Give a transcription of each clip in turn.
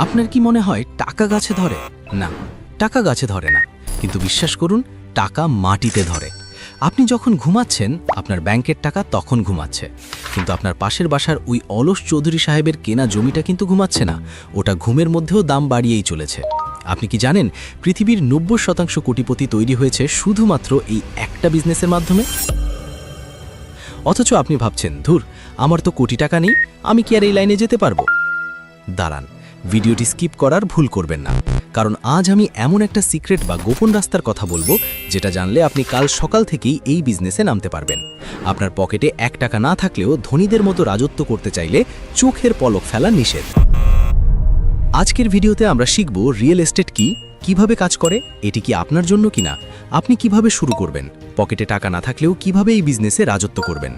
আপনার কি মনে হয় টাকা গাছে ধরে? না, টাকা গাছে ধরে না, কিন্তু বিশ্বাস করুন, টাকা মাটিতে ধরে। আপনি যখন ঘুমাচ্ছেন, আপনার ব্যাংকের টাকা তখন ঘুমাচ্ছে, কিন্তু আপনার পাশের বাসার ওই অলস চৌধুরী সাহেবের কেনা জমিটা কিন্তু ঘুমাচ্ছে না, ওটা ঘুমের মধ্যেও দাম বাড়িয়েই চলেছে। আপনি কি জানেন পৃথিবীর 90% কোটিপতি তৈরি হয়েছে শুধুমাত্র এই একটা বিজনেসের মাধ্যমে? অথচ আপনি ভাবছেন, ধুর, আমার তো কোটি টাকা নেই, আমি কি আর এই লাইনে যেতে পারবো? দাঁড়ান, ভিডিওটি স্কিপ করার ভুল করবেন না, কারণ আজ আমি এমন একটা সিক্রেট বা গোপন রাস্তার কথা বলবো যেটা জানলে আপনি কাল সকাল থেকেই এই বিজনেসে নামতে পারবেন। আপনার পকেটে 1 টাকা না থাকলেও ধনীদের মতো রাজত্ব করতে চাইলে চোখের পলক ফেলা নিষেধ। আজকের ভিডিওতে আমরা শিখব রিয়েল এস্টেট কি, কিভাবে কাজ করে, এটি কি আপনার জন্য কিনা, আপনি কিভাবে শুরু করবেন, পকেটে টাকা না থাকলেও কিভাবে এই বিজনেসে রাজত্ব করবেন।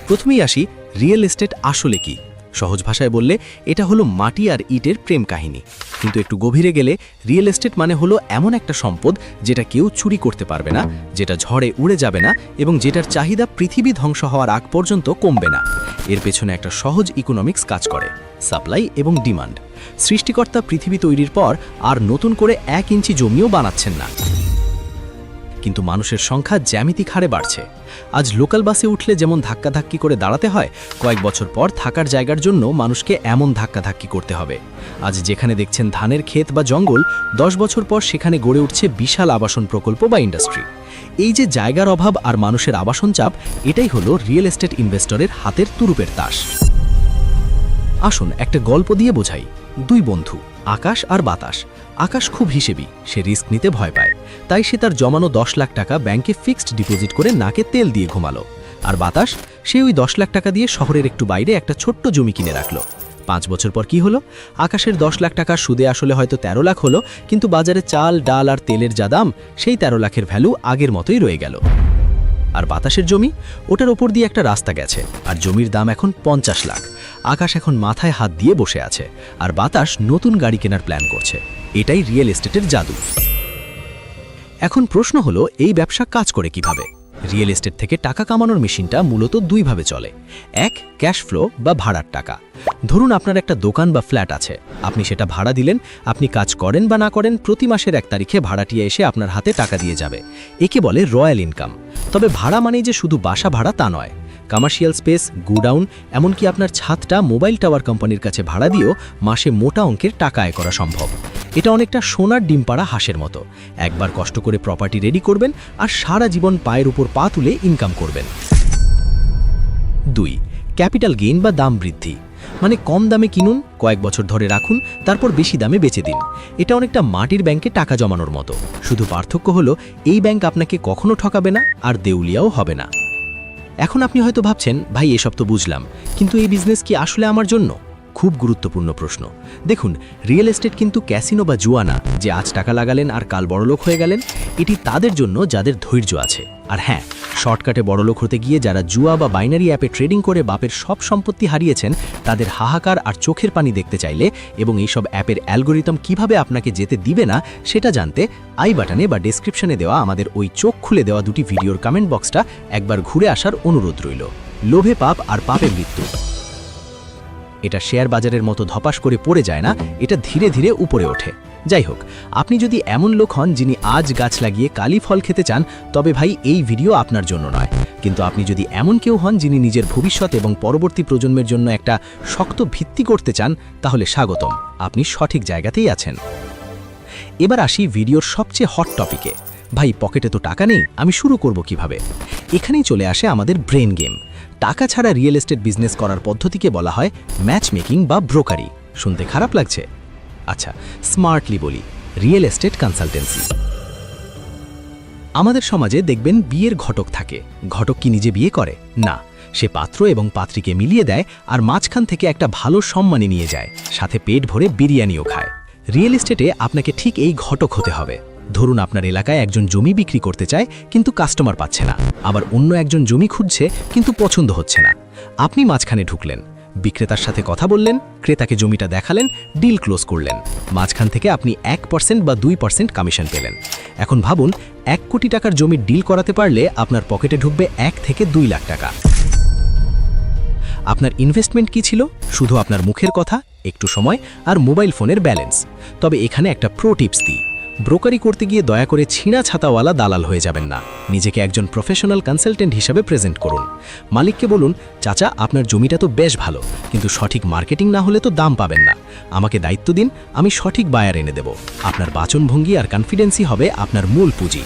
প্রথমেই আসি, রিয়েল এস্টেট আসলে কি। সহজ ভাষায় বললে এটা হলো মাটি আর ইটের প্রেম কাহিনী, কিন্তু একটু গভীরে গেলে রিয়েল এস্টেট মানে হলো এমন একটা সম্পদ যেটা কেউ চুরি করতে পারবে না, যেটা ঝড়ে উড়ে যাবে না এবং যেটার চাহিদা পৃথিবী ধ্বংস হওয়ার আগ পর্যন্ত কমবে না। এর পেছনে একটা সহজ ইকোনমিক্স কাজ করে, সাপ্লাই এবং ডিমান্ড। সৃষ্টিকর্তা পৃথিবী তৈরির পর আর নতুন করে 1 ইঞ্চি জমিও বানাচ্ছেন না, কিন্তু মানুষের সংখ্যা জ্যামিতিক হারে বাড়ছে। আজ লোকাল বাসে উঠলে যেমন ধাক্কাধাক্কি করে দাঁড়াতে হয়, কয়েক বছর পর থাকার জায়গার জন্য মানুষকে এমন ধাক্কাধাক্কি করতে হবে। আজ যেখানে দেখছেন ধানের ক্ষেত বা জঙ্গল, 10 বছর পর সেখানে গড়ে উঠছে বিশাল আবাসন প্রকল্প বা ইন্ডাস্ট্রি। এই যে জায়গার অভাব আর মানুষের আবাসন চাপ, এটাই হলো রিয়েল এস্টেট ইনভেস্টরের হাতের তুরুপের তাস। আসুন একটা গল্প দিয়ে বোঝাই। 2 বন্ধু, আকাশ আর বাতাস। আকাশ খুব হিসেবি, সে রিস্ক নিতে ভয় পায়, তাই সে তার জমানো 10 লাখ টাকা ব্যাংকে ফিক্সড ডিপোজিট করে নাকে তেল দিয়ে ঘুমালো। আর বাতাস, সে ওই 10 লাখ টাকা দিয়ে শহরের একটু বাইরে একটা ছোট্ট জমি কিনে রাখলো। 5 বছর পর কি হলো? আকাশের 10 লাখ টাকা সুদে আসলে হয়তো 13 লাখ হলো, কিন্তু বাজারে চাল, ডাল আর তেলের যা দাম, সেই 13 লাখের ভ্যালু আগের মতোই রয়ে গেল। আর বাতাসের জমি, ওটার ওপর দিয়ে একটা রাস্তা গেছে, আর জমির দাম এখন 50 লাখ। আকাশ এখন মাথায় হাত দিয়ে বসে আছে, আর বাতাস নতুন গাড়ি কেনার প্ল্যান করছে। এটাই রিয়েল এস্টেটের জাদু। এখন প্রশ্ন হলো, এই ব্যবসা কাজ করে কিভাবে? রিয়েল এস্টেট থেকে টাকা কামানোর মেশিনটা মূলত 2 ভাবে চলে। 1, ক্যাশ ফ্লো বা ভাড়ার টাকা। ধরুন আপনার একটা দোকান বা ফ্ল্যাট আছে, আপনি সেটা ভাড়া দিলেন, আপনি কাজ করেন বা না করেন, প্রতি মাসের 1 তারিখে ভাড়াটিয়া এসে আপনার হাতে টাকা দিয়ে যাবে। একে বলে রয়্যাল ইনকাম। তবে ভাড়া মানেই যে শুধু বাসা ভাড়া তা নয়। কমার্শিয়াল স্পেস, গোডাউন, এমনকি আপনার ছাদটা মোবাইল টাওয়ার কোম্পানির কাছে ভাড়া দিয়েও মাসে মোটা অঙ্কের টাকা আয় করা সম্ভব। এটা অনেকটা সোনার ডিম পাড়া হাঁসের মতো। একবার কষ্ট করে প্রপার্টি রেডি করবেন আর সারা জীবন পায়ের উপর পা তুলে ইনকাম করবেন। 2, ক্যাপিটাল গেইন বা দাম বৃদ্ধি। মানে কম দামে কিনুন, কয়েক বছর ধরে রাখুন, তারপর বেশি দামে বেচে দিন। এটা অনেকটা মাটির ব্যাংকে টাকা জমানোর মতো, শুধু পার্থক্য হলো এই ব্যাংক আপনাকে কখনো ঠকাবে না আর দেউলিয়াও হবে না। এখন আপনি হয়তো ভাবছেন, ভাই এসব তো বুঝলাম, কিন্তু এই বিজনেস কি আসলে আমার জন্য? খুব গুরুত্বপূর্ণ প্রশ্ন। দেখুন, রিয়েল এস্টেট কিন্তু ক্যাসিনো বা জুয়া না, যে আজ টাকা লাগালেন আর কাল বড়লোক হয়ে গেলেন। এটি তাদের জন্য যাদের ধৈর্য আছে। আর হ্যাঁ, শর্টকাটে বড়লোক হতে গিয়ে যারা জুয়া বা বাইনারি অ্যাপে ট্রেডিং করে বাপের সব সম্পত্তি হারিয়েছেন, তাদের হাহাকার আর চোখের পানি দেখতে চাইলে এবং এইসব অ্যাপের অ্যালগোরিদম কিভাবে আপনাকে যেতে দিবে না সেটা জানতে আই বাটনে বা ডেসক্রিপশনে দেওয়া আমাদের ওই চোখ খুলে দেওয়া 2টি ভিডিওর কমেন্ট বক্সটা একবার ঘুরে আসার অনুরোধ রইল। লোভে পাপ আর পাপে মৃত্যু। এটা শেয়ার বাজারের মতো ধপাস করে পড়ে যায় না, এটা ধীরে ধীরে উপরে ওঠে। যাই হোক, আপনি যদি এমন লোক হন যিনি আজ গাছ লাগিয়ে কালি ফল খেতে চান, তবে ভাই এই ভিডিও আপনার জন্য নয়। কিন্তু আপনি যদি এমন কেউ হন যিনি নিজের ভবিষ্যৎ এবং পরবর্তী প্রজন্মের জন্য একটা শক্ত ভিত্তি করতে চান, তাহলে স্বাগতম, আপনি সঠিক জায়গাতেই আছেন। এবার আসি ভিডিওর সবচেয়ে হট টপিকে। ভাই পকেটে তো টাকা নেই, আমি শুরু করব কিভাবে? এখানেই চলে আসে আমাদের ব্রেন গেম। টাকা ছাড়া রিয়েল এস্টেট বিজনেস করার পদ্ধতিকে বলা হয় ম্যাচ মেকিং বা ব্রোকারি। শুনতে খারাপ লাগছে? আচ্ছা, স্মার্টলি বলি, রিয়েল এস্টেট কনসালটেন্সি। আমাদের সমাজে দেখবেন বিয়ের ঘটক থাকে। ঘটক কি নিজে বিয়ে করে? না, সে পাত্র এবং পাত্রীকে মিলিয়ে দেয় আর মাঝখান থেকে একটা ভালো সম্মানী নিয়ে যায়, সাথে পেট ভরে বিরিয়ানিও খায়। রিয়েল এস্টেটে আপনাকে ঠিক এই ঘটক হতে হবে। ধরুন আপনার এলাকায় একজন জমি বিক্রি করতে চায়, কিন্তু কাস্টমার পাচ্ছে না। আবার অন্য একজন জমি খুঁজছে, কিন্তু পছন্দ হচ্ছে না। আপনি মাঝখানে ঢুকলেন, বিক্রেতার সাথে কথা বললেন, ক্রেতাকে জমিটা দেখালেন, ডিল ক্লোজ করলেন। মাঝখান থেকে আপনি 1% বা 2% কমিশন পেলেন। এখন ভাবুন, 1 কোটি টাকার জমির ডিল করাতে পারলে আপনার পকেটে ঢুকবে 1 থেকে 2 লাখ টাকা। আপনার ইনভেস্টমেন্ট কি ছিল? শুধু আপনার মুখের কথা, একটু সময় আর মোবাইল ফোনের ব্যালেন্স। তবে এখানে একটা প্রো টিপস দিই, ব্রোকারি করতে গিয়ে দয়া করে ছিঁড়া ছাতাওয়ালা দালাল হয়ে যাবেন না। নিজেকে একজন প্রফেশনাল কনসালটেন্ট হিসেবে প্রেজেন্ট করুন। মালিককে বলুন, চাচা আপনার জমিটা তো বেশ ভালো, কিন্তু সঠিক মার্কেটিং না হলে তো দাম পাবেন না। আমাকে দায়িত্ব দিন, আমি সঠিক বায়ার এনে দেব। আপনার বাচনভঙ্গি আর কনফিডেন্সই হবে আপনার মূল পুঁজি।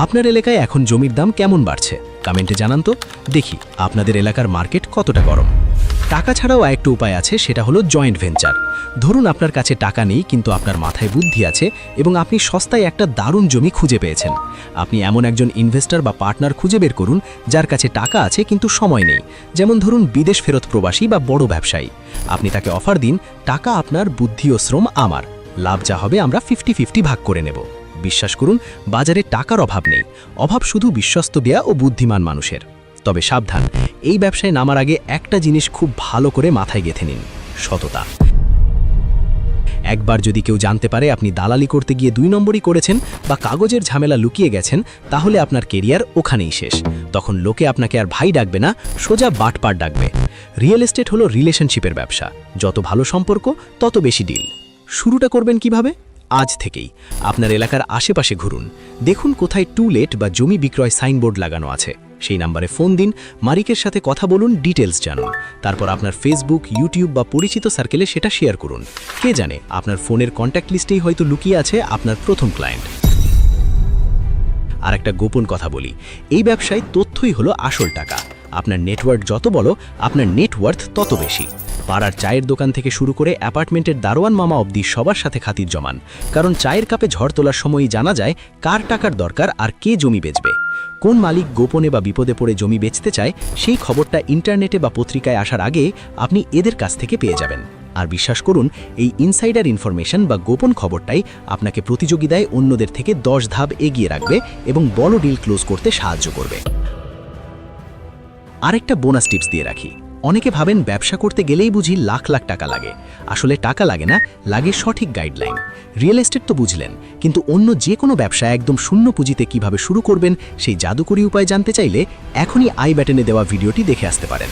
আপনার এলাকায় এখন জমির দাম কেমন বাড়ছে কমেন্টে জানান তো, দেখি আপনাদের এলাকার মার্কেট কতটা গরম। টাকা ছাড়াও আরেকটা উপায় আছে, সেটা হলো জয়েন্ট ভেঞ্চার। ধরুন আপনার কাছে টাকা নেই, কিন্তু আপনার মাথায় বুদ্ধি আছে এবং আপনি সস্তায় একটা দারুণ জমি খুঁজে পেয়েছেন। আপনি এমন একজন ইনভেস্টর বা পার্টনার খুঁজে বের করুন যার কাছে টাকা আছে কিন্তু সময় নেই, যেমন ধরুন বিদেশ ফেরত প্রবাসী বা বড় ব্যবসায়ী। আপনি তাকে অফার দিন, টাকা আপনার, বুদ্ধি ও শ্রম আমার, লাভ যা হবে আমরা 50-50 ভাগ করে নেব। বিশ্বাস করুন, বাজারে টাকার অভাব নেই, অভাব শুধু বিশ্বস্ত দেয়া ও বুদ্ধিমান মানুষের। তবে সাবধান, এই ব্যবসায় নামার আগে একটা জিনিস খুব ভালো করে মাথায় গেঁথে নিন, সততা। একবার যদি কেউ জানতে পারে আপনি দালালি করতে গিয়ে 2 নম্বরই করেছেন বা কাগজের ঝামেলা লুকিয়ে গেছেন, তাহলে আপনার কেরিয়ার ওখানেই শেষ। তখন লোকে আপনাকে আর ভাই ডাকবে না, সোজা বাটপার ডাকবে। রিয়েল এস্টেট হলো রিলেশনশিপের ব্যবসা, যত ভালো সম্পর্ক তত বেশি ডিল। শুরুটা করবেন কিভাবে? আজ থেকেই আপনার এলাকার আশেপাশে ঘুরুন, দেখুন কোথায় টু লেট বা জমি বিক্রয় সাইনবোর্ড লাগানো আছে। সেই নাম্বারে ফোন দিন, মালিকের সাথে কথা বলুন, ডিটেলস জানুন। তারপর আপনার ফেসবুক, ইউটিউব বা পরিচিত সার্কেলে সেটা শেয়ার করুন। কে জানে, আপনার ফোনের কন্ট্যাক্ট লিস্টেই হয়তো লুকিয়ে আছে আপনার প্রথম ক্লায়েন্ট। আর একটা গোপন কথা বলি, এই ব্যবসায় তথ্যই হলো আসল টাকা। আপনার নেটওয়ার্ক যত বড়, আপনার নেটওয়ার্থ তত বেশি। পাড়ার চায়ের দোকান থেকে শুরু করে অ্যাপার্টমেন্টের দারোয়ান মামা অবধি সবার সাথে খাতির জমান, কারণ চায়ের কাপে ঝড় তোলার সময়ই জানা যায় কার টাকার দরকার আর কে জমি বেচবে। কোন মালিক গোপনে বা বিপদে পড়ে জমি বেচতে চায়, সেই খবরটা ইন্টারনেটে বা পত্রিকায় আসার আগে আপনি এদের কাছ থেকে পেয়ে যাবেন। আর বিশ্বাস করুন, এই ইনসাইডার ইনফরমেশন বা গোপন খবরটাই আপনাকে প্রতিযোগিতায় অন্যদের থেকে 10 ধাপ এগিয়ে রাখবে এবং বড় ডিল ক্লোজ করতে সাহায্য করবে। আরেকটা বোনাস টিপস দিয়ে রাখি, অনেকে ভাবেন ব্যবসা করতে গেলেই বুঝি লাখ লাখ টাকা লাগে। আসলে টাকা লাগে না, লাগে সঠিক গাইডলাইন। রিয়েল এস্টেট তো বুঝলেন, কিন্তু অন্য যে কোনো ব্যবসা একদম শূন্য পুঁজিতে কিভাবে শুরু করবেন সেই জাদুকরী উপায় জানতে চাইলে এখনই আই বাটনে দেওয়া ভিডিওটি দেখে আসতে পারেন।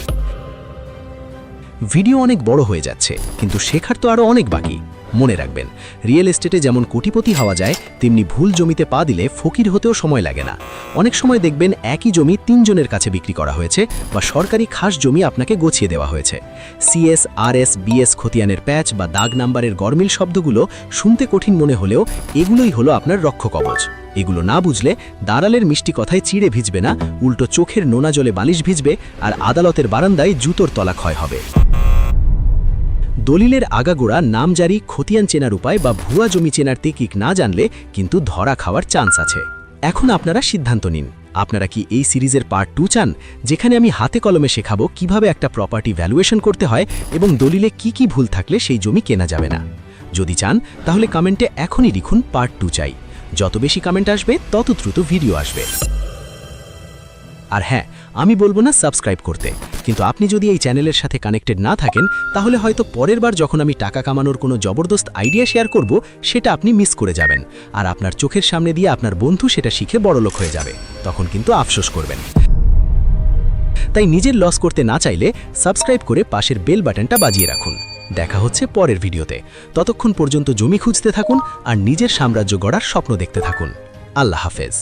ভিডিও অনেক বড় হয়ে যাচ্ছে, কিন্তু শেখার তো আরও অনেক বাকি। মনে রাখবেন, রিয়েল এস্টেটে যেমন কোটিপতি হওয়া যায়, তেমনি ভুল জমিতে পা দিলে ফকির হতেও সময় লাগে না। অনেক সময় দেখবেন একই জমি 3 জনের কাছে বিক্রি করা হয়েছে বা সরকারি খাস জমি আপনাকে গছিয়ে দেওয়া হয়েছে। CS, RS, BS খতিয়ানের প্যাচ বা দাগ নাম্বারের গরমিল শব্দগুলো শুনতে কঠিন মনে হলেও এগুলোই হলো আপনার রক্ষকবচ। এগুলো না বুঝলে দালালের মিষ্টি কথায় চিড়ে ভিজবে না, উল্টো চোখের নোনা জলে বালিশ ভিজবে আর আদালতের বারান্দায় জুতোর তলা ক্ষয় হবে। দলিলের আগাগোড়া, নামজারি, খতিয়ান চেনার উপায় বা ভুয়া জমি চেনার টেকনিক না জানলে কিন্তু ধরা খাওয়ার চান্স আছে। এখন আপনারা সিদ্ধান্ত নিন, আপনারা কি এই সিরিজের পার্ট 2 চান, যেখানে আমি হাতে কলমে শেখাবো কিভাবে একটা প্রপার্টি ভ্যালুয়েশন করতে হয় এবং দলিলে কি কি ভুল থাকলে সেই জমি কেনা যাবে না? যদি চান তাহলে কমেন্টে এখনই লিখুন পার্ট 2 চাই। যত বেশি কমেন্ট আসবে তত দ্রুত ভিডিও আসবে। আর হ্যাঁ, আমি বলবো না সাবস্ক্রাইব করতে, কিন্তু আপনি যদি এই চ্যানেলের সাথে কানেক্টেড না থাকেন, তাহলে হয়তো পরের বার যখন আমি টাকা কামানোর কোনো জবরদস্ত আইডিয়া শেয়ার করব, সেটা আপনি মিস করে যাবেন আর আপনার চোখের সামনে দিয়ে আপনার বন্ধু সেটা শিখে বড়লোক হয়ে যাবে। তখন কিন্তু আফসোস করবেন। তাই নিজের লস করতে না চাইলে সাবস্ক্রাইব করে পাশের বেল বাটনটা বাজিয়ে রাখুন। দেখা হচ্ছে পরের ভিডিওতে। ততক্ষণ পর্যন্ত জমি খুঁজতে থাকুন আর নিজের সাম্রাজ্য গড়ার স্বপ্ন দেখতে থাকুন। আল্লাহ হাফেজ।